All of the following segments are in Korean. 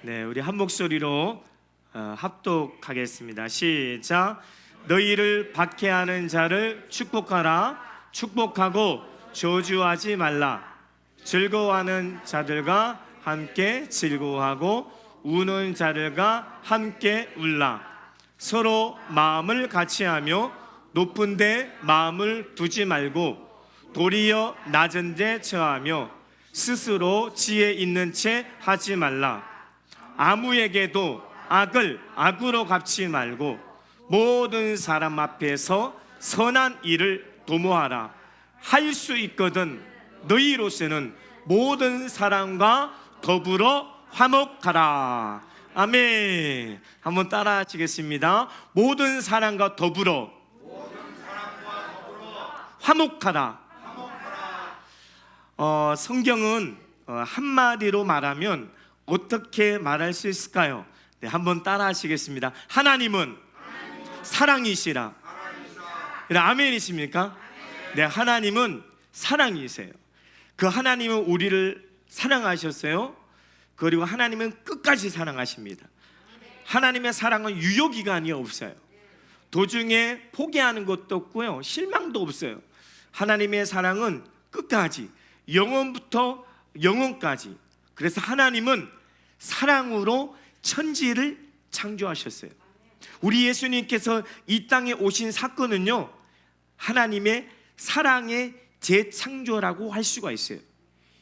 네, 우리 한 목소리로 합독하겠습니다. 시작. 너희를 박해하는 자를 축복하라. 축복하고 저주하지 말라. 즐거워하는 자들과 함께 즐거워하고 우는 자들과 함께 울라. 서로 마음을 같이하며 높은 데 마음을 두지 말고 도리어 낮은 데 처하며 스스로 지혜 있는 채 하지 말라. 아무에게도 악을 악으로 갚지 말고 모든 사람 앞에서 선한 일을 도모하라. 할 수 있거든 너희로서는 모든 사람과 더불어 화목하라. 아멘. 한번 따라 하시겠습니다. 모든 사람과 더불어 화목하라. 성경은 한마디로 말하면 어떻게 말할 수 있을까요? 네, 한번 따라 하시겠습니다. 하나님은 사랑이시라. 아멘이십니까? 네, 하나님은 사랑이세요. 그 하나님은 우리를 사랑하셨어요. 그리고 하나님은 끝까지 사랑하십니다. 하나님의 사랑은 유효기간이 없어요. 도중에 포기하는 것도 없고요, 실망도 없어요. 하나님의 사랑은 끝까지, 영원부터 영원까지. 그래서 하나님은 사랑으로 천지를 창조하셨어요. 우리 예수님께서 이 땅에 오신 사건은요, 하나님의 사랑의 재창조라고 할 수가 있어요.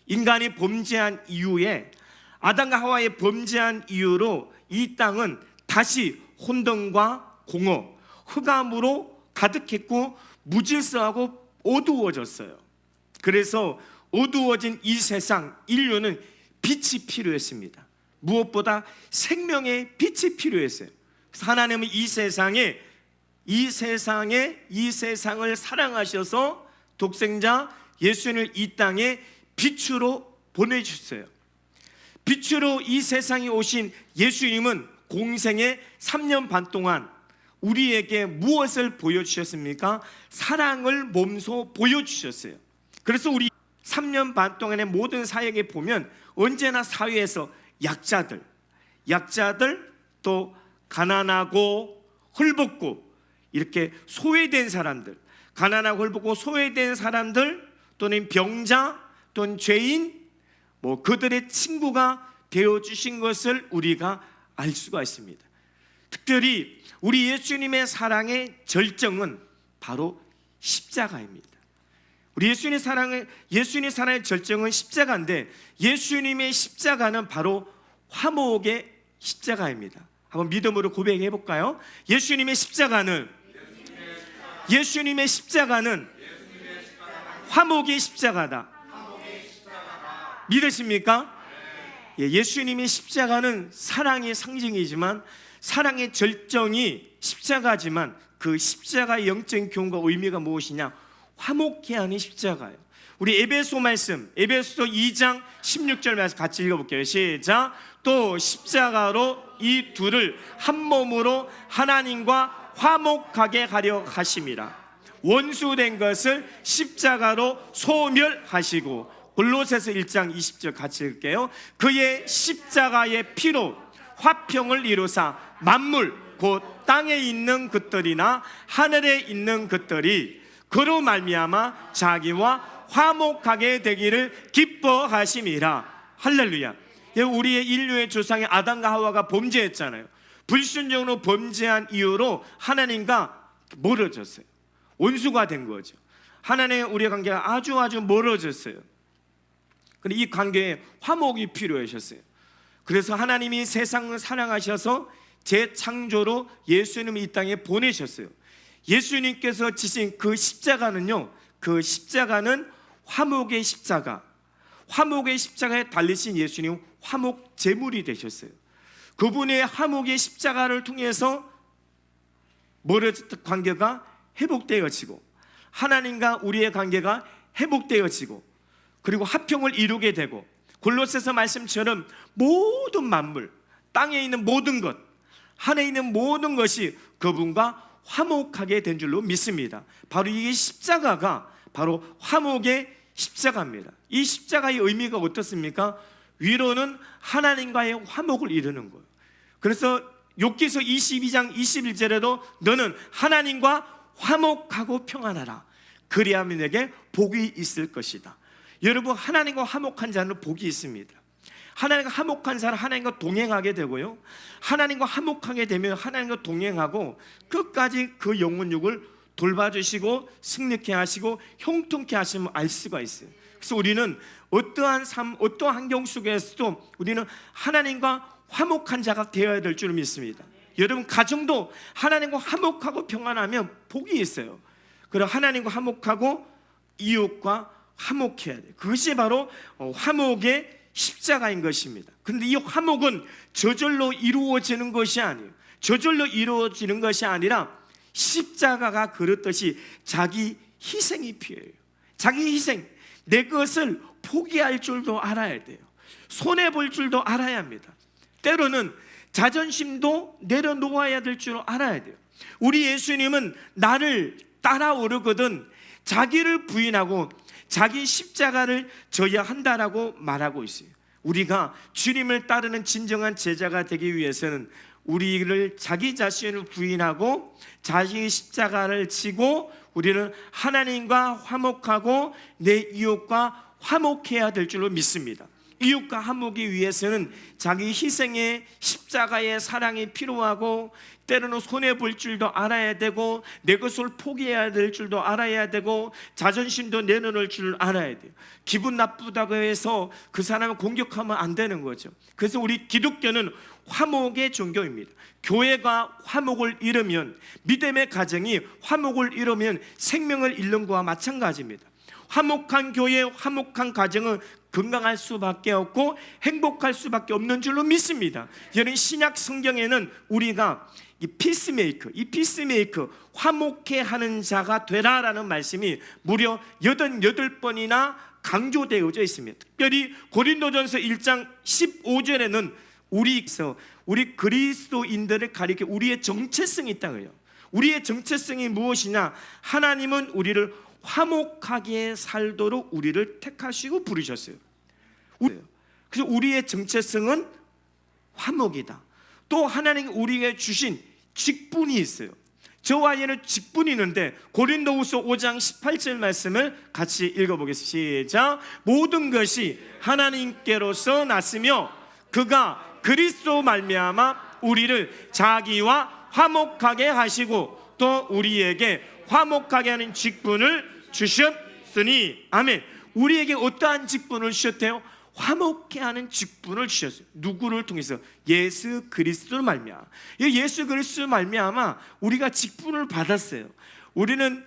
인간이 범죄한 이후에, 아담과 하와의 범죄한 이후로 이 땅은 다시 혼돈과 공허, 흑암으로 가득했고 무질서하고 어두워졌어요. 그래서 어두워진 이 세상, 인류는 빛이 필요했습니다. 무엇보다 생명의 빛이 필요했어요. 그래서 하나님은 이 세상을 사랑하셔서 독생자 예수님을 이 땅에 빛으로 보내주셨어요. 빛으로 이 세상에 오신 예수님은 공생의 3년 반 동안 우리에게 무엇을 보여주셨습니까? 사랑을 몸소 보여주셨어요. 그래서 우리 3년 반 동안의 모든 사역에 보면 언제나 사회에서 약자들, 또 가난하고 헐벗고 이렇게 소외된 사람들, 가난하고 헐벗고 소외된 사람들, 또는 병자, 또는 죄인, 그들의 친구가 되어주신 것을 우리가 알 수가 있습니다. 특별히 우리 예수님의 사랑의 절정은 바로 십자가입니다. 우리 예수님의 사랑의 절정은 십자가인데, 예수님의 십자가는 바로 화목의 십자가입니다. 한번 믿음으로 고백해 볼까요? 예수님의 십자가는 화목의 십자가다. 믿으십니까? 예수님의 십자가는 사랑의 상징이지만, 사랑의 절정이 십자가지만, 그 십자가의 영적인 교훈과 의미가 무엇이냐? 화목케 하는 십자가예요. 우리 에베소 말씀, 에베소서 2장 16절 말씀 같이 읽어볼게요. 시작. 또 십자가로 이 둘을 한 몸으로 하나님과 화목하게 하려 하심이라. 원수된 것을 십자가로 소멸하시고. 골로새서 1장 20절 같이 읽을게요. 그의 십자가의 피로 화평을 이루사 만물 곧 땅에 있는 것들이나 하늘에 있는 것들이 그로 말미암아 자기와 화목하게 되기를 기뻐하심이라. 할렐루야. 우리의 인류의 조상의 아담과 하와가 범죄했잖아요. 불순종으로 범죄한 이유로 하나님과 멀어졌어요. 원수가 된 거죠. 하나님과 우리의 관계가 아주 멀어졌어요. 근데 이 관계에 화목이 필요하셨어요. 그래서 하나님이 세상을 사랑하셔서 재창조로 예수님을 이 땅에 보내셨어요. 예수님께서 지신 그 십자가는요, 그 십자가는 화목의 십자가, 화목의 십자가에 달리신 예수님은 화목 제물이 되셨어요. 그분의 화목의 십자가를 통해서 멀어졌던 관계가 회복되어지고, 하나님과 우리의 관계가 회복되어지고, 그리고 화평을 이루게 되고, 골로새서 말씀처럼 모든 만물, 땅에 있는 모든 것, 하늘에 있는 모든 것이 그분과 화목하게 된 줄로 믿습니다. 바로 이게 십자가가 바로 화목의 십자가입니다. 이 십자가의 의미가 어떻습니까? 위로는 하나님과의 화목을 이루는 거예요. 그래서 욥기서 22장 21절에도 너는 하나님과 화목하고 평안하라. 그리하면 내게 복이 있을 것이다. 여러분, 하나님과 화목한 자는 복이 있습니다. 하나님과 화목한 자는 하나님과 동행하게 되고요, 하나님과 화목하게 되면 하나님과 동행하고 끝까지 그 영혼육을 돌봐주시고 승리케 하시고 형통케 하시면 알 수가 있어요. 그래서 우리는 어떠한 삶, 어떠한 환경 속에서도 우리는 하나님과 화목한 자가 되어야 될 줄 믿습니다. 여러분, 가정도 하나님과 화목하고 평안하면 복이 있어요. 그리고 하나님과 화목하고 이웃과 화목해야 돼요. 그것이 바로 화목의 십자가인 것입니다. 그런데 이 화목은 저절로 이루어지는 것이 아니에요. 저절로 이루어지는 것이 아니라 십자가가 그렇듯이 자기 희생이 필요해요. 자기 희생, 내 것을 포기할 줄도 알아야 돼요. 손해볼 줄도 알아야 합니다. 때로는 자존심도 내려놓아야 될 줄 알아야 돼요. 우리 예수님은 나를 따라오르거든 자기를 부인하고 자기 십자가를 져야 한다라고 말하고 있어요. 우리가 주님을 따르는 진정한 제자가 되기 위해서는 우리를 자기 자신을 부인하고 자기 십자가를 지고 우리는 하나님과 화목하고 내 이웃과 화목해야 될 줄로 믿습니다. 이웃과 화목이 위해서는 자기 희생의 십자가의 사랑이 필요하고 때로는 손해볼 줄도 알아야 되고 내 것을 포기해야 될 줄도 알아야 되고 자존심도 내려놓을 줄 알아야 돼요. 기분 나쁘다고 해서 그 사람을 공격하면 안 되는 거죠. 그래서 우리 기독교는 화목의 종교입니다. 교회가 화목을 잃으면, 믿음의 가정이 화목을 잃으면 생명을 잃는 것과 마찬가지입니다. 화목한 교회, 화목한 가정은 건강할 수밖에 없고 행복할 수밖에 없는 줄로 믿습니다. 여러분, 신약 성경에는 우리가 이 피스메이커, 화목해 하는 자가 되라라는 말씀이 무려 88번이나 강조되어져 있습니다. 특별히 고린도전서 1장 15절에는 우리 그리스도인들을 가리켜 우리의 정체성이 있다고 해요. 우리의 정체성이 무엇이냐? 하나님은 우리를 화목하게 살도록 우리를 택하시고 부르셨어요. 그래서 우리의 정체성은 화목이다. 또 하나님이 우리에게 주신 직분이 있어요. 저와 얘는 직분이 있는데 고린도후서 5장 18절 말씀을 같이 읽어보겠습니다. 시작. 모든 것이 하나님께로서 났으며 그가 그리스도 말미암아 우리를 자기와 화목하게 하시고 또 우리에게 화목하게 하는 직분을 주셨으니. 아멘. 우리에게 어떠한 직분을 주셨대요? 화목케 하는 직분을 주셨어요. 누구를 통해서? 예수 그리스도를 말미암아. 예수 그리스도를 말미암아 우리가 직분을 받았어요. 우리는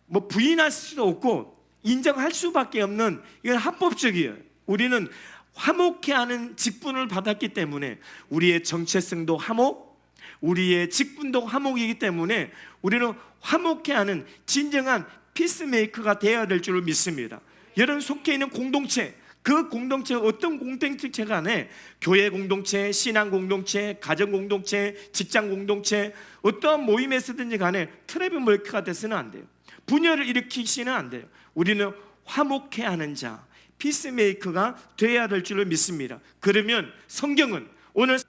뭐 부인할 수도 없고 인정할 수밖에 없는, 이건 합법적이에요. 우리는 화목케 하는 직분을 받았기 때문에 우리의 정체성도 화목, 우리의 직분도 화목이기 때문에 우리는 화목케 하는 진정한 피스메이커가 되어야 될 줄을 믿습니다. 여러분 속해 있는 공동체, 그 공동체가 어떤 공동체 간에 교회 공동체, 신앙 공동체, 가정 공동체, 직장 공동체, 어떠한 모임에서든지 간에 트러블메이커가 돼서는 안 돼요. 분열을 일으키시는 안 돼요. 우리는 화목해 하는 자, 피스메이커가 되어야 될 줄을 믿습니다. 그러면 성경은 오늘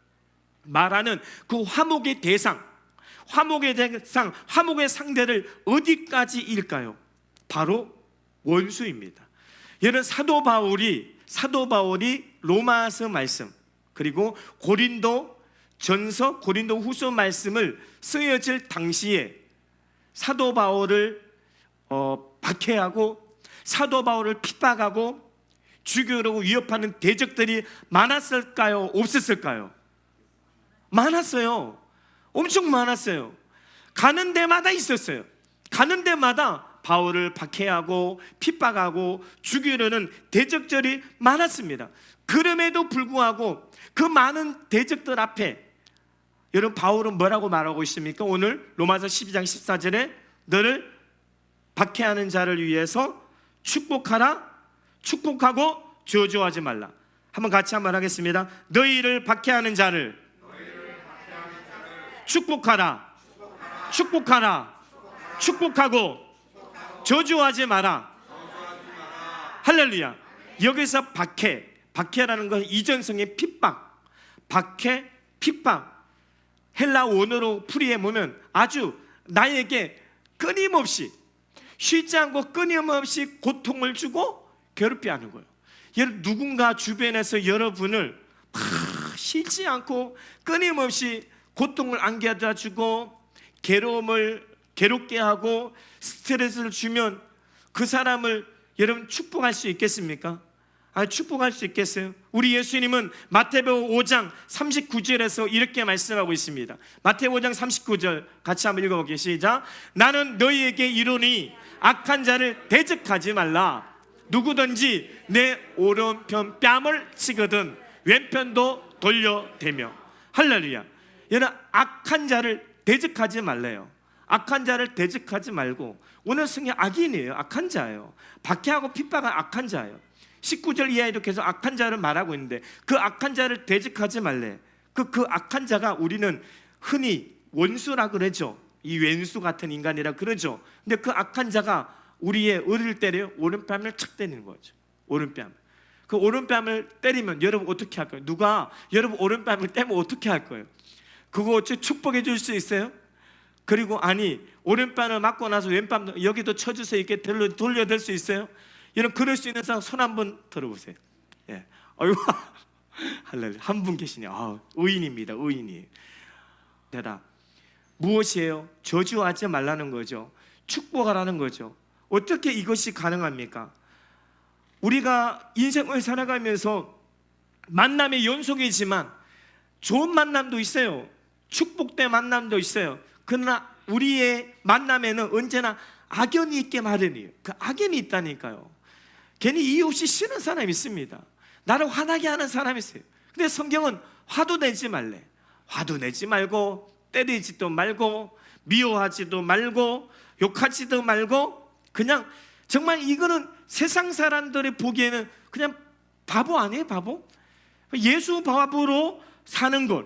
말하는 그 화목의 대상, 화목의 상대를 어디까지일까요? 바로 원수입니다. 여러분, 사도 바울이 로마서 말씀 그리고 고린도전서, 고린도후서 말씀을 쓰여질 당시에 사도 바울을 박해하고 사도 바울을 핍박하고 죽이려고 위협하는 대적들이 많았을까요? 없었을까요? 많았어요. 엄청 많았어요. 가는 데마다 있었어요. 가는 데마다 바울을 박해하고 핍박하고 죽이려는 대적들이 많았습니다. 그럼에도 불구하고 그 많은 대적들 앞에 여러분, 바울은 뭐라고 말하고 있습니까? 오늘 로마서 12장 14절에 너를 박해하는 자를 위해서 축복하라, 축복하고 저주하지 말라. 한번 같이 한번 하겠습니다. 너희를 박해하는 자를 축복하라, 축복하라, 축복하고 저주하지 마라. 할렐루야. 여기서 박해라는 것은 이전성의 핍박, 박해, 핍박. 헬라 원어로 풀이해 보면 아주 나에게 끊임없이 쉬지 않고 끊임없이 고통을 주고 괴롭게 하는 거예요. 누군가 주변에서 여러분을 쉬지 않고 끊임없이 고통을 안겨다 주고 괴로움을 괴롭게 하고 스트레스를 주면 그 사람을 여러분 축복할 수 있겠습니까? 축복할 수 있겠어요? 우리 예수님은 마태복음 5장 39절에서 이렇게 말씀하고 있습니다. 마태복음 5장 39절 같이 한번 읽어볼게요. 시작. 나는 너희에게 이르노니 악한 자를 대적하지 말라. 누구든지 내 오른편 뺨을 치거든 왼편도 돌려대며. 할렐루야. 여러분, 악한 자를 대적하지 말래요. 악한 자를 대적하지 말고. 오늘 성경 악인이에요. 악한 자예요. 박해하고 핍박한 악한 자예요. 19절 이하에도 계속 악한 자를 말하고 있는데 그 악한 자를 대적하지 말래. 그 악한 자가 우리는 흔히 원수라 그러죠. 이 왼수 같은 인간이라 그러죠. 근데 그 악한 자가 우리의 어디를 때려요? 오른뺨을 착 때리는 거죠. 오른뺨. 그 오른뺨을 때리면 여러분 어떻게 할 거예요? 누가 여러분 오른뺨을 때리면 어떻게 할 거예요? 그거 축복해 줄 수 있어요? 그리고 아니 오른뺨을 맞고 나서 왼뺨 여기도 쳐주세요 이렇게 돌려댈 수 있어요? 여러분 그럴 수 있는 사람 손 한번 들어보세요. 예. 어이구 할렐루야. 한 분 계시네요. 의인입니다. 의인이. 대답. 무엇이에요? 저주하지 말라는 거죠. 축복하라는 거죠. 어떻게 이것이 가능합니까? 우리가 인생을 살아가면서 만남의 연속이지만 좋은 만남도 있어요. 축복된 만남도 있어요. 그러나 우리의 만남에는 언제나 악연이 있게 마련이에요. 그 악연이 있다니까요. 괜히 이유 없이 싫은 사람이 있습니다. 나를 화나게 하는 사람이 있어요. 근데 성경은 화도 내지 말래. 화도 내지 말고 때리지도 말고 미워하지도 말고 욕하지도 말고 그냥 정말 이거는 세상 사람들이 보기에는 그냥 바보 아니에요? 바보? 예수 바보로 사는 것.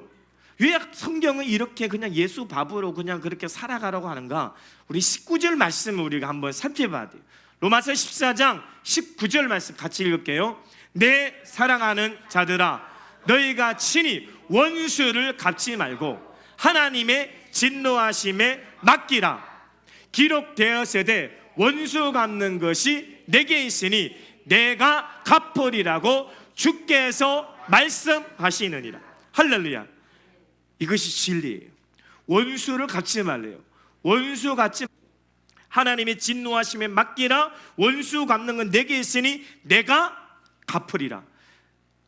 왜 성경은 이렇게 그냥 예수 바보로 그냥 그렇게 살아가라고 하는가? 우리 19절 말씀을 우리가 한번 살펴봐야 돼요. 로마서 14장 19절 말씀 같이 읽을게요. 내 사랑하는 자들아 너희가 친히 원수를 갚지 말고 하나님의 진노하심에 맡기라. 기록되었으되 원수 갚는 것이 내게 있으니 내가 갚으리라고 주께서 말씀하시느니라. 할렐루야. 이것이 진리예요. 원수를 갚지 말래요. 원수 갚지 하나님의 진노하심에 맡기라. 원수 갚는 건 내게 있으니 내가 갚으리라.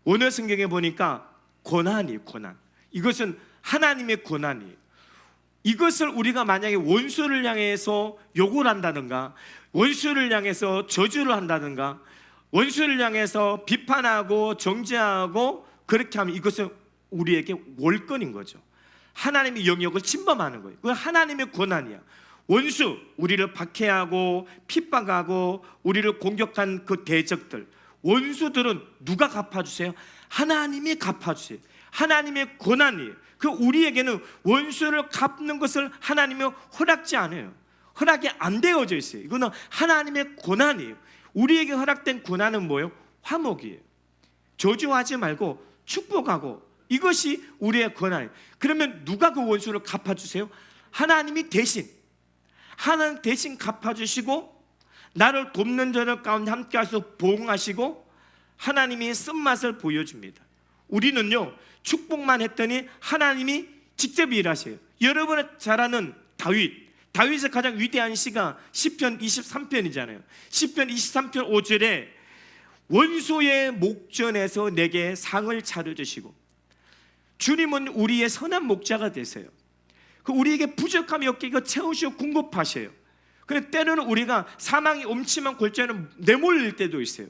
오늘 성경에 보니까 고난이에요. 고난. 이것은 하나님의 고난이에요. 이것을 우리가 만약에 원수를 향해서 욕을 한다든가 원수를 향해서 저주를 한다든가 원수를 향해서 비판하고 정죄하고 그렇게 하면 이것은 우리에게 월권인 거죠. 하나님의 영역을 침범하는 거예요. 그건 하나님의 고난이야. 원수, 우리를 박해하고 핍박하고 우리를 공격한 그 대적들, 원수들은 누가 갚아주세요? 하나님이 갚아주세요. 하나님의 고난이에요. 그 우리에게는 원수를 갚는 것을 하나님이 허락지 않아요. 허락이 안 되어져 있어요. 이거는 하나님의 고난이에요. 우리에게 허락된 고난은 뭐예요? 화목이에요. 저주하지 말고 축복하고, 이것이 우리의 고난이에요. 그러면 누가 그 원수를 갚아주세요? 하나님이 대신, 하나님 대신 갚아주시고 나를 돕는 자들 가운데 함께 하셔서 보응하시고 하나님이 쓴맛을 보여줍니다. 우리는요 축복만 했더니 하나님이 직접 일하세요. 여러분의 잘 아는 다윗의 가장 위대한 시가 시편 23편이잖아요. 시편 23편 5절에 원수의 목전에서 내게 상을 차려주시고, 주님은 우리의 선한 목자가 되세요. 우리에게 부족함이 없게 채우시고 공급하셔요. 근데 때로는 우리가 사망이 엄침한 골짜기에 내몰릴 때도 있어요.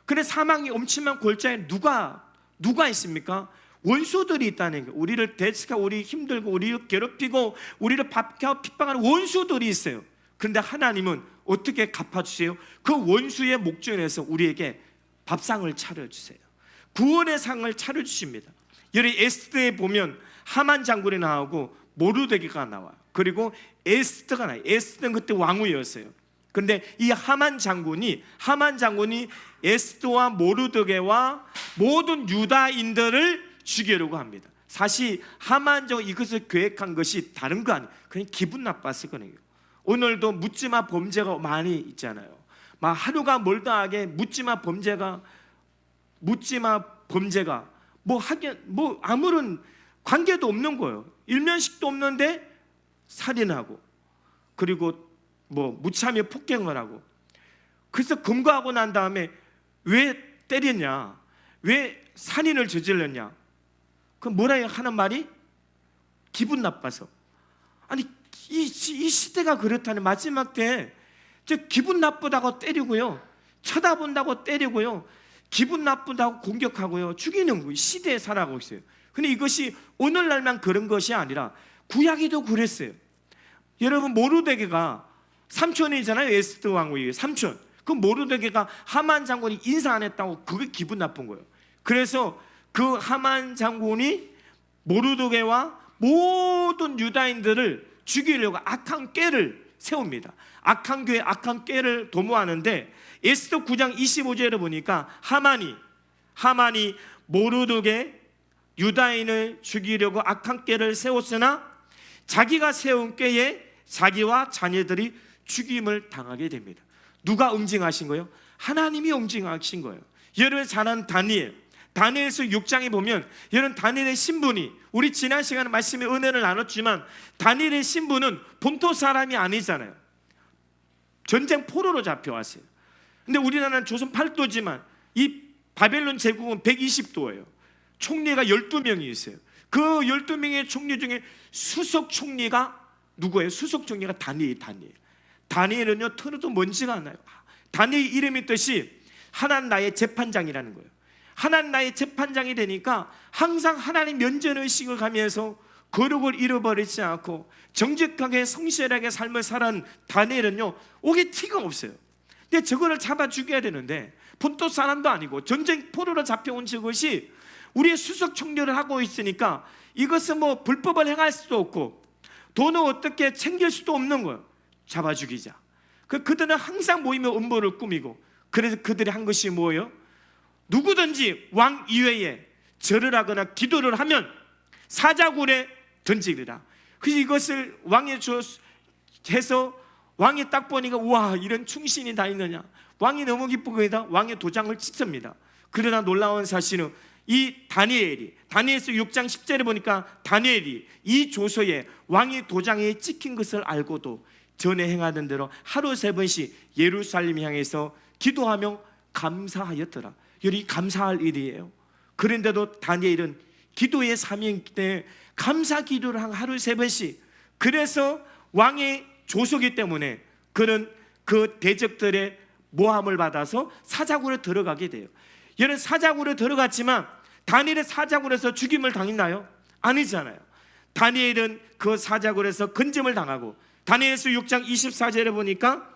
근데 사망이 엄침한 골짜기에 누가 있습니까? 원수들이 있다는 거예요. 우리를 대적하고 우리 힘들고 우리를 괴롭히고 우리를 박해하고 핍박하는 원수들이 있어요. 그런데 하나님은 어떻게 갚아주세요? 그 원수의 목전에서 우리에게 밥상을 차려주세요. 구원의 상을 차려주십니다. 여기 에스더에 보면 하만 장군이 나오고 모르드게가 나와요. 그리고 에스더가 나와요. 에스더는 그때 왕후였어요. 그런데 이 하만 장군이 에스더와 모르드게와 모든 유다인들을 죽이려고 합니다. 사실 하만적 이것을 계획한 것이 다른 거 아니에요. 그냥 기분 나빴었거든요. 오늘도 묻지마 범죄가 많이 있잖아요. 막 하루가 멀다 하게 묻지마 범죄가 뭐 하긴 뭐 아무런 관계도 없는 거예요. 일면식도 없는데 살인하고, 그리고 뭐 무참히 폭행을 하고. 그래서 검거하고 난 다음에 왜 때렸냐, 왜 살인을 저질렀냐, 그 뭐라 하는 말이 기분 나빠서. 아니 이 시대가 그렇다니 마지막 때 저 기분 나쁘다고 때리고요, 쳐다본다고 때리고요, 기분 나쁘다고 공격하고요, 죽이는 거 시대에 살아가고 있어요. 근데 이것이 오늘날만 그런 것이 아니라 구약에도 그랬어요. 여러분 모르드게가 삼촌이잖아요. 에스더 왕후의 삼촌. 그 모르드게가 하만 장군이 인사 안 했다고 그게 기분 나쁜 거예요. 그래서 그 하만 장군이 모르드게와 모든 유다인들을 죽이려고 악한 꾀를 세웁니다. 악한 꾀, 악한 꾀를 도모하는데 에스더 9장 25절에 보니까 하만이 모르드게 유다인을 죽이려고 악한 꾀를 세웠으나 자기가 세운 꾀에 자기와 자녀들이 죽임을 당하게 됩니다. 누가 응징하신 거예요? 하나님이 응징하신 거예요. 여러분 잘 아는 다니엘서 6장에 보면 여러분 다니엘의 신분이, 우리 지난 시간에 말씀의 은혜를 나눴지만 다니엘의 신분은 본토 사람이 아니잖아요. 전쟁 포로로 잡혀왔어요. 근데 우리나라는 조선 8도지만 이 바벨론 제국은 120도예요. 총리가 12명이 있어요. 그 12명의 총리 중에 수석 총리가 누구예요? 수석 총리가 다니엘은요 터너도 먼지가 안 나요. 다니엘 이름의 뜻이 하나님 나의 재판장이라는 거예요. 하나님 나의 재판장이 되니까 항상 하나님 면전의식을 가면서 거룩을 잃어버리지 않고 정직하게 성실하게 삶을 살아온 다니엘은요 오게 티가 없어요. 근데 저거를 잡아 죽여야 되는데 본토 사람도 아니고 전쟁 포로로 잡혀온 저것이 우리의 수석 총리를 하고 있으니까 이것은 뭐 불법을 행할 수도 없고 돈을 어떻게 챙길 수도 없는 거예요. 잡아 죽이자. 그들은 항상 모이며 음모를 꾸미고, 그래서 그들이 한 것이 뭐예요? 누구든지 왕 이외에 절을 하거나 기도를 하면 사자굴에 던지리라. 그래서 이것을 왕에 해서 왕이 딱 보니까 우와 이런 충신이 다 있느냐, 왕이 너무 기쁘고다 왕의 도장을 찍습니다. 그러나 놀라운 사실은 이 다니엘서 6장 10절에 보니까 다니엘이 이 조서에 왕의 도장에 찍힌 것을 알고도 전에 행하던 대로 하루 3번씩 예루살렘 향해서 기도하며 감사하였더라. 여기 감사할 일이에요. 그런데도 다니엘은 기도의 사명 때 감사 기도를 하루 3번씩. 그래서 왕의 조서기 때문에 그는 그 대적들의 모함을 받아서 사자굴에 들어가게 돼요. 얘는 사자굴에 들어갔지만 다니엘은 사자굴에서 죽임을 당했나요? 아니잖아요. 다니엘은 그 사자굴에서 건짐을 당하고, 다니엘서 6장 24절에 보니까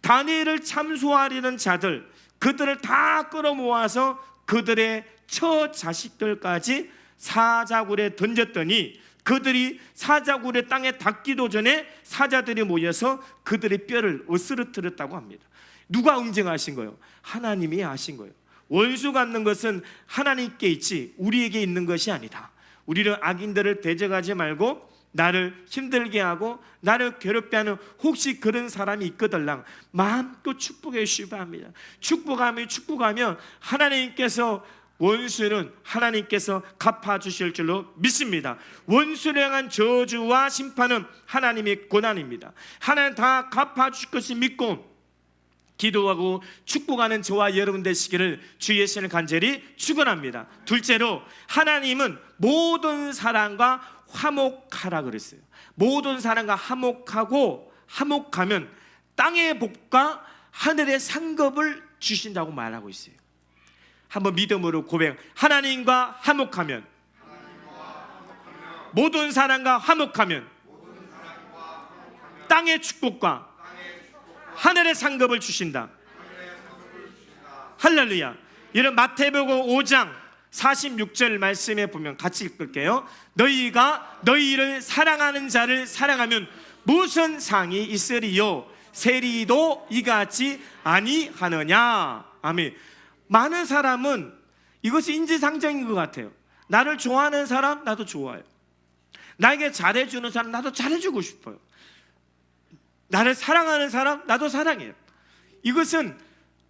다니엘을 참소하려는 자들, 그들을 다 끌어모아서 그들의 처자식들까지 사자굴에 던졌더니 그들이 사자굴의 땅에 닿기도 전에 사자들이 모여서 그들의 뼈를 으스러뜨렸다고 합니다. 누가 응징하신 거예요? 하나님이 하신 거예요. 원수 갖는 것은 하나님께 있지 우리에게 있는 것이 아니다. 우리는 악인들을 대적하지 말고 나를 힘들게 하고 나를 괴롭게 하는 혹시 그런 사람이 있거들랑 마음껏 축복해 주시기 바랍니다. 축복하면 하나님께서 원수는 하나님께서 갚아주실 줄로 믿습니다. 원수를 향한 저주와 심판은 하나님의 권한입니다. 하나님 다 갚아주실 것을 믿고 기도하고 축복하는 저와 여러분 되시기를 주 예수를 간절히 축원합니다. 둘째로 하나님은 모든 사람과 화목하라 그랬어요. 모든 사람과 화목하면 땅의 복과 하늘의 상급을 주신다고 말하고 있어요. 한번 믿음으로 고백. 하나님과 화목하면, 모든 사람과 화목하면 땅의 축복과 하늘의 상급을 주신다. 할렐루야. 이런 마태복음 5장 46절 말씀에 보면 같이 읽을게요. 너희가 너희를 사랑하는 자를 사랑하면 무슨 상이 있으리요? 세리도 이같이 아니하느냐. 아멘. 많은 사람은 이것이 인지상정인 것 같아요. 나를 좋아하는 사람 나도 좋아요. 나에게 잘해주는 사람 나도 잘해주고 싶어요. 나를 사랑하는 사람 나도 사랑해요. 이것은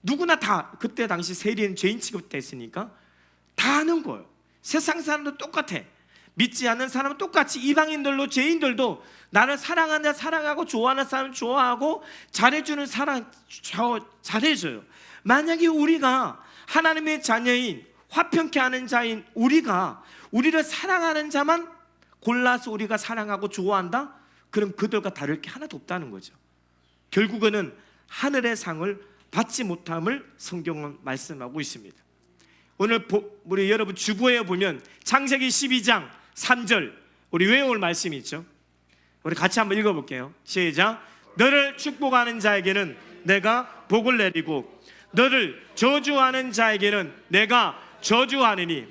누구나 다 그때 당시 세리는 죄인 취급됐으니까 다 아는 거예요. 세상 사람도 똑같아. 믿지 않는 사람은 똑같이 이방인들도 죄인들도 나를 사랑하는 자 사랑하고 좋아하는 사람 좋아하고 잘해주는 사람 잘해줘요. 만약에 우리가 하나님의 자녀인 화평케 하는 자인 우리가 우리를 사랑하는 자만 골라서 우리가 사랑하고 좋아한다? 그럼 그들과 다를 게 하나도 없다는 거죠. 결국에는 하늘의 상을 받지 못함을 성경은 말씀하고 있습니다. 오늘 우리 여러분 주보에 보면 창세기 12장 3절 우리 외울 말씀이 있죠. 우리 같이 한번 읽어볼게요. 시작. 너를 축복하는 자에게는 내가 복을 내리고 너를 저주하는 자에게는 내가 저주하느니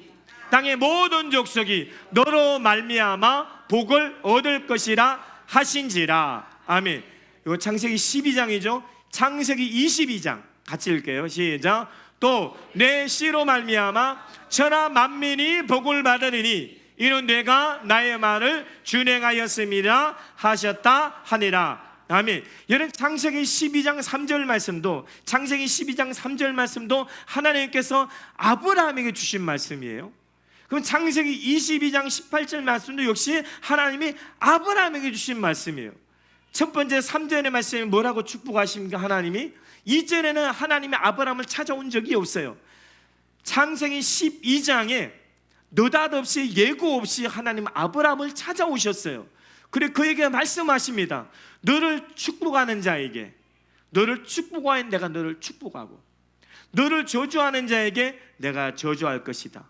땅의 모든 족속이 너로 말미암아 복을 얻을 것이라 하신지라. 아멘. 이거 창세기 12장이죠. 창세기 22장 같이 읽게요. 시작. 또 내 씨로 말미암아 천하 만민이 복을 받으리니 이는 내가 나의 말을 준행하였음이라 하셨다 하니라. 아멘. 여러분 창세기 12장 3절 말씀도 창세기 12장 3절 말씀도 하나님께서 아브라함에게 주신 말씀이에요. 그럼 창세기 22장 18절 말씀도 역시 하나님이 아브라함에게 주신 말씀이에요. 첫 번째 3절의 말씀이 뭐라고 축복하십니까? 하나님이 2절에는 하나님이 아브라함을 찾아온 적이 없어요. 창세기 12장에 느닷없이 예고 없이 하나님 아브라함을 찾아오셨어요. 그래 그에게 말씀하십니다. 너를 축복하는 자에게 너를 축복하는 내가 너를 축복하고 너를 저주하는 자에게 내가 저주할 것이다.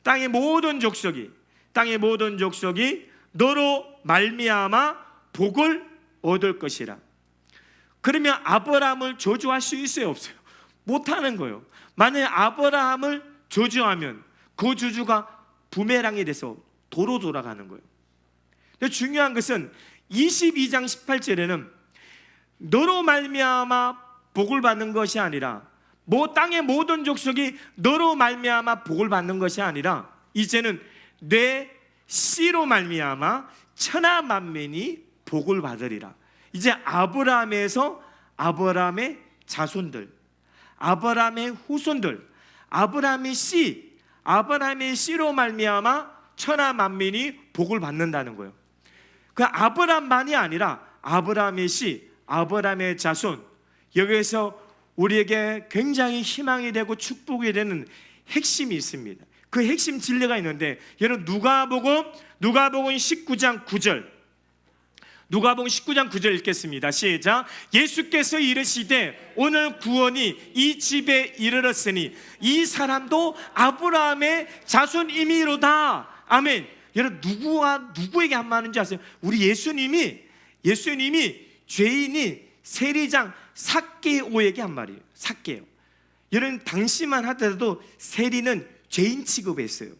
땅의 모든 족속이 너로 말미암아 복을 얻을 것이라. 그러면 아브라함을 저주할 수 있어요 없어요? 못하는 거예요. 만약에 아브라함을 저주하면 그 저주가 부메랑이 돼서 도로 돌아가는 거예요. 근데 중요한 것은 22장 18절에는 너로 말미암아 복을 받는 것이 아니라 땅의 모든 족속이 너로 말미암아 복을 받는 것이 아니라 이제는 내 씨로 말미암아 천하 만민이 복을 받으리라. 이제 아브라함에서 아브라함의 자손들, 아브라함의 후손들, 아브라함의 씨로 말미암아 천하 만민이 복을 받는다는 거예요. 그 아브라함만이 아니라 아브라함의 씨, 아브라함의 자손, 여기에서 우리에게 굉장히 희망이 되고 축복이 되는 핵심이 있습니다. 그 핵심 진리가 있는데 여러분 누가복음 19장 9절 누가복음 19장 9절 읽겠습니다. 시작. 예수께서 이르시되 오늘 구원이 이 집에 이르렀으니 이 사람도 아브라함의 자손이미로다. 아멘. 여러분 누구에게 한 말인지 아세요? 우리 예수님이 죄인이 세리장 삭개오에게 한 말이에요. 삭개오. 여러분 당시만 하더라도 세리는 죄인 취급했어요.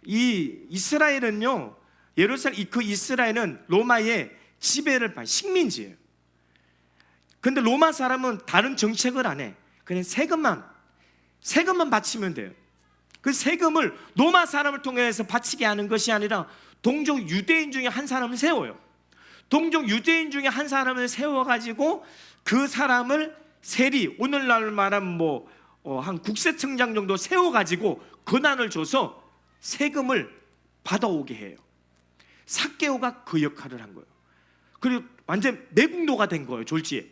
이 이스라엘은요, 예루살렘 그 이스라엘은 로마의 지배를 받은 식민지예요. 근데 로마 사람은 다른 정책을 안 해. 그냥 세금만 바치면 돼요. 그 세금을 로마 사람을 통해서 바치게 하는 것이 아니라 동족 유대인 중에 한 사람을 세워요. 동족 유대인 중에 한 사람을 세워가지고 그 사람을 세리, 오늘날 말하면 한 국세청장 정도 세워가지고 권한을 줘서 세금을 받아오게 해요. 삭개오가 그 역할을 한 거예요. 그리고 완전 매국노가 된 거예요. 졸지에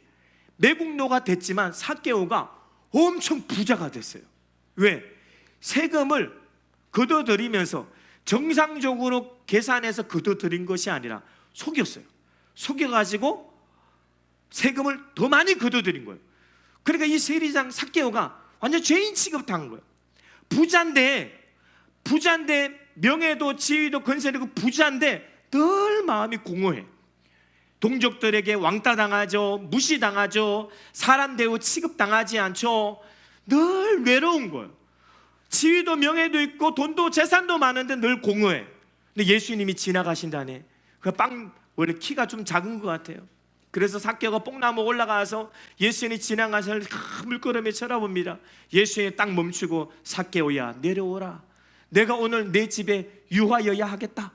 매국노가 됐지만 삭개오가 엄청 부자가 됐어요. 왜? 세금을 걷어들이면서 정상적으로 계산해서 걷어들인 것이 아니라 속였어요. 속여가지고 세금을 더 많이 걷어들인 거예요. 그러니까 이 세리장 삭개오가 완전 죄인 취급당한 거예요. 부자인데 명예도 지위도 건설이고 부자인데 늘 마음이 공허해. 동족들에게 왕따당하죠. 무시당하죠. 사람 대우 취급당하지 않죠. 늘 외로운 거예요. 지위도 명예도 있고 돈도 재산도 많은데 늘 공허해. 근데 예수님이 지나가신다네. 원래 키가 좀 작은 것 같아요. 그래서 삭개오가 뽕나무 올라가서 예수님이 지나가서 물끄러미 쳐다봅니다. 예수님이 딱 멈추고 삭개오야 내려오라. 내가 오늘 내 집에 유하여야 하겠다.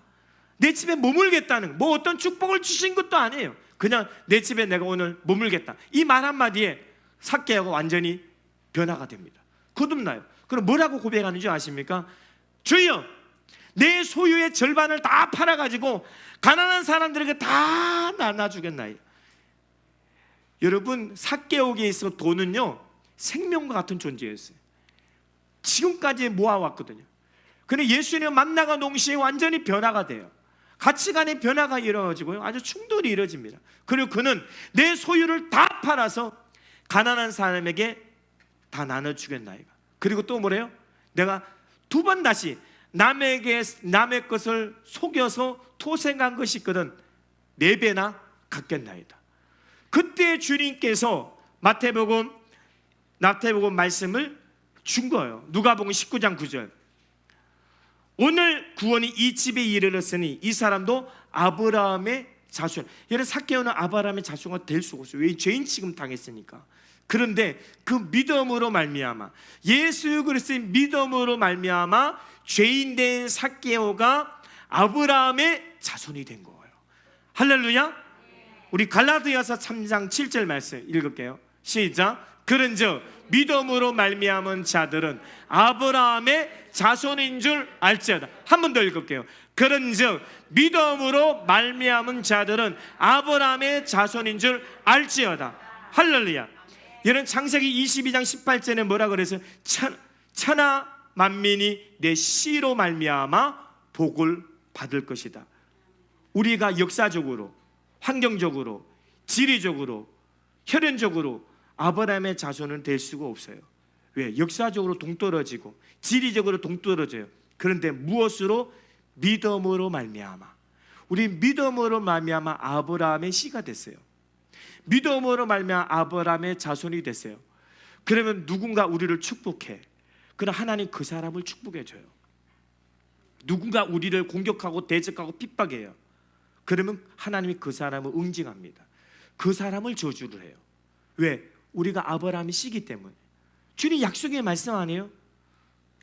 내 집에 머물겠다는, 뭐 어떤 축복을 주신 것도 아니에요. 그냥 내 집에 내가 오늘 머물겠다. 이 말 한마디에 삭개오가 완전히 변화가 됩니다. 거듭나요. 그럼 뭐라고 고백하는 줄 아십니까? 주여, 내 소유의 절반을 다 팔아가지고 가난한 사람들에게 다 나눠주겠나이다. 여러분, 삭개오에게 있어 돈은요 생명과 같은 존재였어요. 지금까지 모아왔거든요. 근데 예수님을 만나가 동시에 완전히 변화가 돼요. 가치관의 변화가 이루어지고요, 아주 충돌이 이루어집니다. 그리고 그는 내 소유를 다 팔아서 가난한 사람에게 다 나눠주겠나이다. 그리고 또 뭐래요? 내가 두 번 다시 남의 것을 속여서 토생한 것이 있거든 4배나 갚겠나이다. 그때 주님께서 마태복음 말씀을 준 거예요. 누가복음 19장 9절. 오늘 구원이 이 집에 이르렀으니 이 사람도 아브라함의 자손. 여러분, 삭개오는 아브라함의 자손가 될 수가 없어요. 왜? 죄인 취급 당했으니까. 그런데 그 믿음으로 말미암아, 예수 그리스도의 믿음으로 말미암아 죄인 된 삭개오가 아브라함의 자손이 된 거예요. 할렐루야. 우리 갈라디아서 3장 7절 말씀 읽을게요. 시작. 그런즉 믿음으로 말미암은 자들은 아브라함의 자손인 줄 알지어다. 한 번 더 읽을게요. 그런즉 믿음으로 말미암은 자들은 아브라함의 자손인 줄 알지어다. 할렐루야. 여러분, 창세기 22장 18절에 뭐라 그래서 천하 만민이 내 씨로 말미암아 복을 받을 것이다. 우리가 역사적으로, 환경적으로, 지리적으로, 혈연적으로 아브라함의 자손은 될 수가 없어요. 왜? 역사적으로 동떨어지고 지리적으로 동떨어져요. 그런데 무엇으로? 믿음으로 말미암아. 우리 믿음으로 말미암아 아브라함의 씨가 됐어요. 믿음으로 말미암아 아브라함의 자손이 됐어요. 그러면 누군가 우리를 축복해. 그럼 하나님 그 사람을 축복해 줘요. 누군가 우리를 공격하고 대적하고 핍박해요. 그러면 하나님이 그 사람을 응징합니다. 그 사람을 저주를 해요. 왜? 우리가 아브라함의 씨기 때문에. 주님 약속의 말씀 아니에요?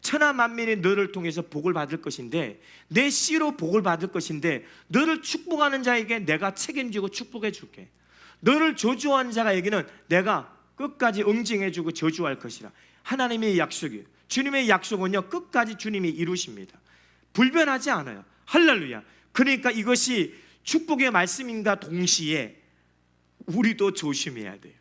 천하 만민이 너를 통해서 복을 받을 것인데, 내 씨로 복을 받을 것인데, 너를 축복하는 자에게 내가 책임지고 축복해 줄게. 너를 저주하는 자에게는 내가 끝까지 응징해주고 저주할 것이라. 하나님의 약속이에요. 주님의 약속은요 끝까지 주님이 이루십니다. 불변하지 않아요. 할렐루야. 그러니까 이것이 축복의 말씀인가 동시에 우리도 조심해야 돼요.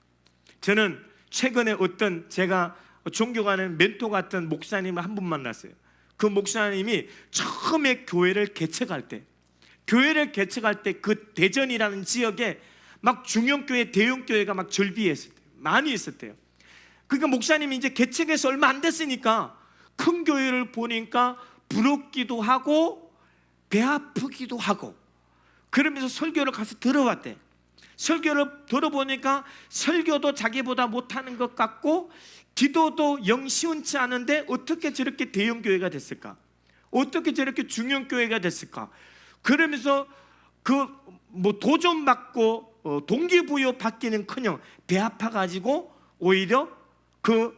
저는 최근에 어떤 제가 존경하는 멘토 같은 목사님을 한 분 만났어요. 그 목사님이 처음에 교회를 개척할 때 그 대전이라는 지역에 막 중형교회, 대형교회가 막 절비했을 때 많이 있었대요. 그러니까 목사님이 이제 개척해서 얼마 안 됐으니까 큰 교회를 보니까 부럽기도 하고 배 아프기도 하고, 그러면서 설교를 가서 들어봤대. 설교를 들어보니까 설교도 자기보다 못하는 것 같고 기도도 영 시원치 않은데 어떻게 저렇게 대형교회가 됐을까? 어떻게 저렇게 중형교회가 됐을까? 그러면서 그 뭐 도전 받고 동기부여 받기는커녕 배 아파가지고 오히려 그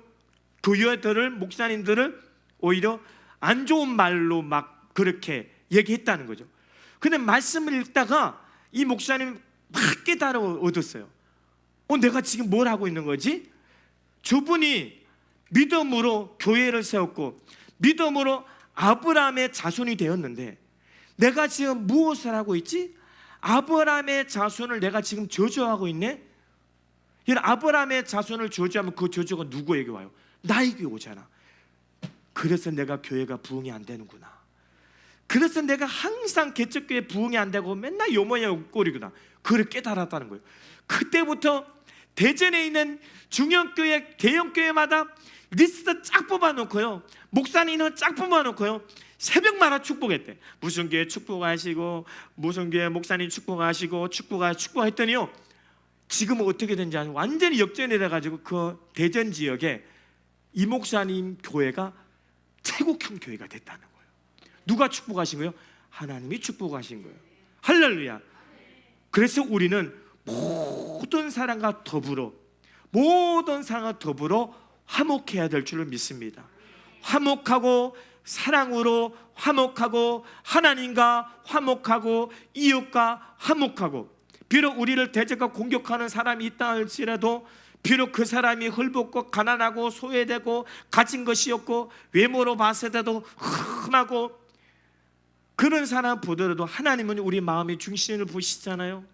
교회들을, 목사님들을 오히려 안 좋은 말로 막 그렇게 얘기했다는 거죠. 근데 말씀을 읽다가 이 목사님 막 깨달아 얻었어요. 내가 지금 뭘 하고 있는 거지? 저분이 믿음으로 교회를 세웠고 믿음으로 아브라함의 자손이 되었는데 내가 지금 무엇을 하고 있지? 아브라함의 자손을 내가 지금 저주하고 있네? 이런 아브라함의 자손을 저주하면 그 저주가 누구에게 와요? 나에게 오잖아. 그래서 내가 교회가 부흥이 안 되는구나. 그래서 내가 항상 개척교회 부흥이 안 되고 맨날 요모야 꼴이구나. 그걸 깨달았다는 거예요. 그때부터 대전에 있는 중형교회, 대형교회마다 리스트 쫙 뽑아놓고요, 목사님은 쫙 뽑아놓고요, 새벽마다 축복했대. 무슨 교회 축복하시고 무슨 교회 목사님 축복하시고 축복했더니요, 지금은 어떻게 된지 아니고 완전히 역전이 돼가지고 그 대전 지역에 이 목사님 교회가 최고형 교회가 됐다는 거예요. 누가 축복하신 거예요? 하나님이 축복하신 거예요. 할렐루야. 그래서 우리는 모든 사람과 더불어 화목해야 될 줄을 믿습니다. 화목하고 사랑으로 화목하고 하나님과 화목하고 이웃과 화목하고, 비록 우리를 대적하고 공격하는 사람이 있다 할지라도, 비록 그 사람이 헐벗고 가난하고 소외되고 가진 것이 없고 외모로 봤을 때도 흠하고, 그런 사람 보더라도 하나님은 우리 마음의 중심을 보시잖아요.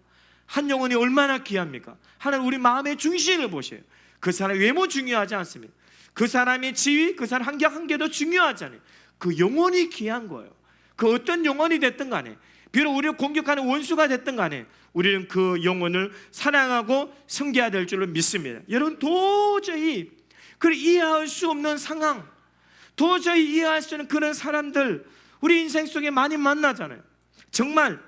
한 영혼이 얼마나 귀합니까? 하나님 우리 마음의 중심을 보셔요. 그 사람 외모 중요하지 않습니다. 그 사람의 지위, 그 사람 환경 한 개도 중요하잖아요. 그 영혼이 귀한 거예요. 그 어떤 영혼이 됐든 간에, 비록 우리를 공격하는 원수가 됐든 간에 우리는 그 영혼을 사랑하고 섬겨야 될 줄로 믿습니다. 여러분, 도저히 이해할 수 없는 상황, 도저히 이해할 수 없는 그런 사람들 우리 인생 속에 많이 만나잖아요. 정말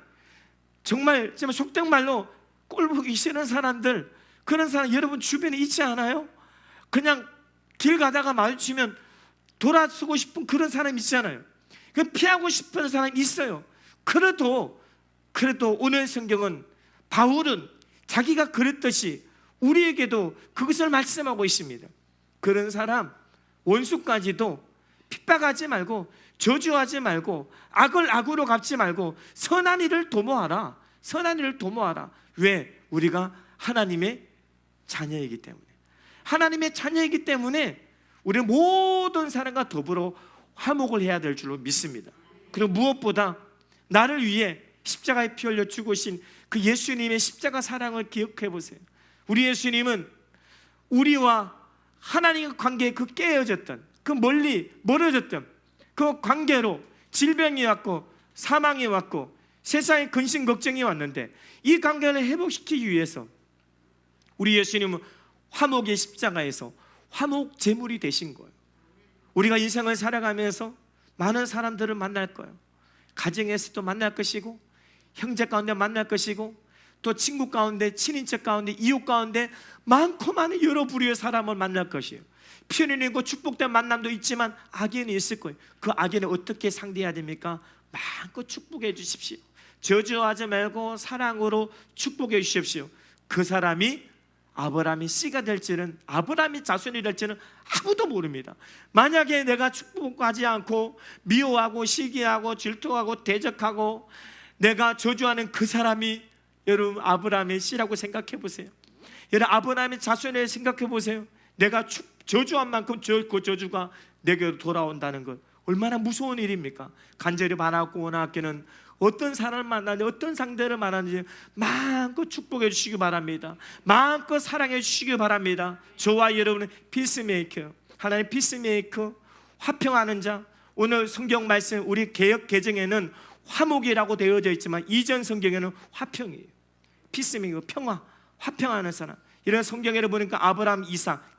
속된 말로 꼴 보기 싫은 사람들, 그런 사람 여러분 주변에 있지 않아요? 그냥 길 가다가 마주치면 돌아서고 싶은 그런 사람 있잖아요. 피하고 싶은 사람 있어요. 그래도 오늘 성경은, 바울은 자기가 그랬듯이 우리에게도 그것을 말씀하고 있습니다. 그런 사람, 원수까지도 핍박하지 말고 저주하지 말고 악을 악으로 갚지 말고 선한 일을 도모하라. 선한 일을 도모하라. 왜? 우리가 하나님의 자녀이기 때문에. 하나님의 자녀이기 때문에 우리는 모든 사람과 더불어 화목을 해야 될 줄로 믿습니다. 그리고 무엇보다 나를 위해 십자가에 피 흘려 죽으신 그 예수님의 십자가 사랑을 기억해 보세요. 우리 예수님은 우리와 하나님의 관계에 그 깨어졌던, 그 멀어졌던 그 관계로 질병이 왔고 사망이 왔고 세상에 근심 걱정이 왔는데, 이 관계를 회복시키기 위해서 우리 예수님은 화목의 십자가에서 화목 제물이 되신 거예요. 우리가 인생을 살아가면서 많은 사람들을 만날 거예요. 가정에서도 만날 것이고, 형제 가운데 만날 것이고, 또 친구 가운데, 친인척 가운데, 이웃 가운데 많고 많은 여러 부류의 사람을 만날 것이에요. 편인이고 축복된 만남도 있지만 악인이 있을 거예요. 그 악인을 어떻게 상대해야 됩니까? 마음껏 축복해 주십시오. 저주하지 말고 사랑으로 축복해 주십시오. 그 사람이 아브라함의 씨가 될지는, 아브라함의 자손이 될지는 아무도 모릅니다. 만약에 내가 축복하지 않고 미워하고 시기하고 질투하고 대적하고 내가 저주하는 그 사람이 여러분 아브라함의 씨라고 생각해 보세요. 여러분 아브라함의 자손을 생각해 보세요. 내가 저주한 만큼 그 저주가 내게로 돌아온다는 것 얼마나 무서운 일입니까? 간절히 바라고 원하기는 어떤 사람을 만나는지, 어떤 상대를 만나는지 마음껏 축복해 주시기 바랍니다. 마음껏 사랑해 주시기 바랍니다. 저와 여러분은 피스메이커, 하나님 피스메이커, 화평하는 자. 오늘 성경 말씀 우리 개역 개정에는 화목이라고 되어져 있지만 이전 성경에는 화평이에요. 피스메이커, 평화, 화평하는 사람. 이런 성경에를 보니까 아브라함,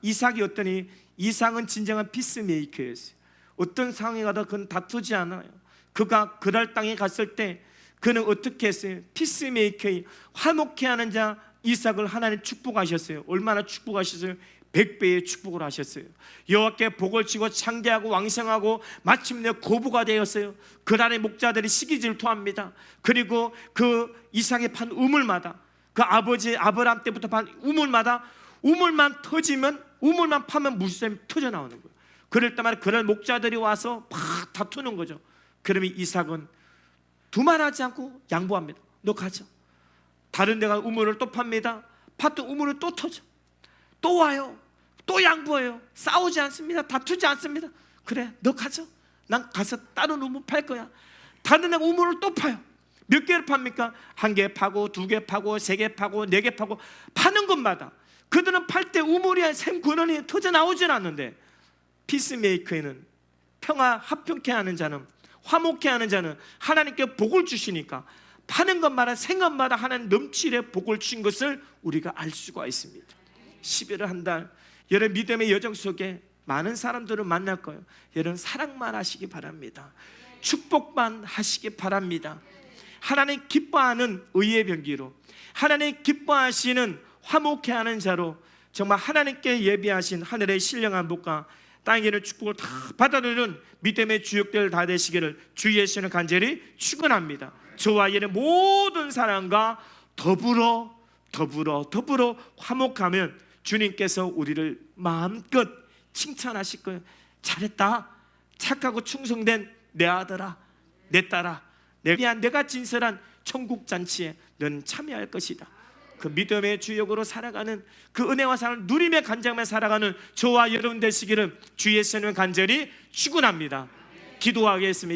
이삭이 어떠니? 이삭은 진정한 피스메이커였어요. 어떤 상황에 가도 그는 다투지 않아요. 그가 그랄 땅에 갔을 때 그는 어떻게 했어요? 피스메이커의 화목케 하는 자 이삭을 하나님 축복하셨어요. 얼마나 축복하셨어요? 100배의 축복을 하셨어요. 여호와께 복을 치고 창대하고 왕성하고 마침내 고부가 되었어요. 그날의 목자들이 시기질투합니다. 그리고 그 이삭이 판 우물마다, 그 아버지 아브라함 때부터 판 우물마다 우물만 터지면, 우물만 파면 물샘이 터져 나오는 거예요. 그럴 때마다 그날 목자들이 와서 막 다투는 거죠. 그러면 이삭은 두말하지 않고 양보합니다. 너 가져. 다른 데가 우물을 또 팝니다. 팠던 우물을 또 터져. 또 와요. 또 양보해요. 싸우지 않습니다. 다투지 않습니다. 그래, 너 가져. 난 가서 다른 우물 팔 거야. 다른 데가 우물을 또 파요. 몇 개를 팝니까? 1개 파고, 2개 파고, 3개 파고, 4개 파고, 파는 것마다 그들은 팔 때 우물이 샘 근원이 터져 나오질 않는데, 피스메이커에는 평화, 화평케 하는 자는, 화목케 하는 자는 하나님께 복을 주시니까 파는 것마다 생것마다 하나님 넘치게 복을 주신 것을 우리가 알 수가 있습니다. 11월 한 달 여러분 믿음의 여정 속에 많은 사람들을 만날 거예요. 여러분 사랑만 하시기 바랍니다. 축복만 하시기 바랍니다. 하나님 기뻐하는 의의 병기로, 하나님 기뻐하시는 화목케 하는 자로 정말 하나님께 예비하신 하늘의 신령한 복과 땅에 있는 축복을 다 받아들이는 믿음의 주역들 다 되시기를 주 예수는 간절히 축원합니다. 저와 얘는 모든 사람과 더불어 더불어 화목하면 주님께서 우리를 마음껏 칭찬하실 거예요. 잘했다, 착하고 충성된 내 아들아, 내 딸아, 내가 진설한 천국 잔치에 넌 참여할 것이다. 그 믿음의 주역으로 살아가는, 그 은혜와 사랑을 누림의 간장만 살아가는 저와 여러분 되시기를 주 예수님의 간절히 축원합니다. 기도하겠습니다.